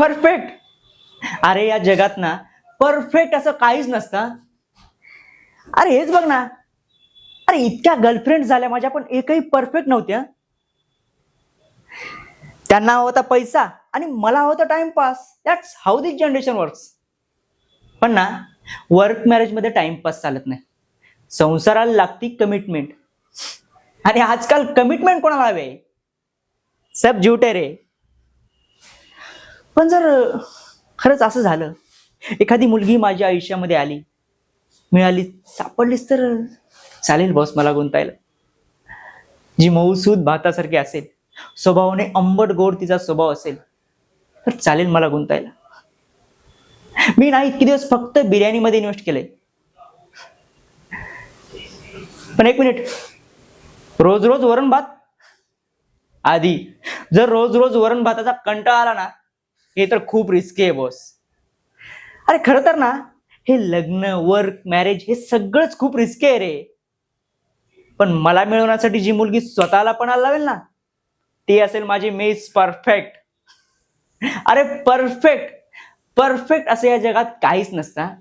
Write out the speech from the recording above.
Perfect? अरे या जगात ना परफेक्ट असं काहीच नसतं. अरे हेच बघ ना, अरे इतक्या गर्लफ्रेंड झाल्या माझ्या, पण एकही परफेक्ट नव्हत्या. त्यांना हवा होता पैसा आणि मला होता timepass. That's how this generation works. पण ना, वर्क मॅरेज मध्ये टाइमपास चालत नाही. संसाराला लागती कमिटमेंट. आणि आजकाल कमिटमेंट कोणाला हवे? सब झूठे रे. पण जर खरंच असं झालं, एखादी मुलगी माझ्या आयुष्यामध्ये आली, मिळाली, सापडलीच तर चालेल बॉस मला गुंतायला. जी मऊसूद भातासारखी असेल, स्वभावाने आंबट गोड तिचा स्वभाव असेल, तर चालेल मला गुंतायला. मी नाही इतके दिवस फक्त बिर्याणीमध्ये इन्व्हेस्ट केलंय. पण एक मिनिट, रोज रोज वरण भात? आधी जर रोज रोज वरण भाताचा कंटाळा आला ना, हे तर खूप रिस्की आहे बॉस. अरे खरं तर ना, हे लग्न, वर्क, मॅरेज हे सगळंच खूप रिस्की आहे रे. पण मला मिळवण्यासाठी जी मुलगी स्वतःला पणाला लावेल ना, ती असेल माझी मिस परफेक्ट. अरे परफेक्ट, परफेक्ट असं या जगात काहीच नसतं.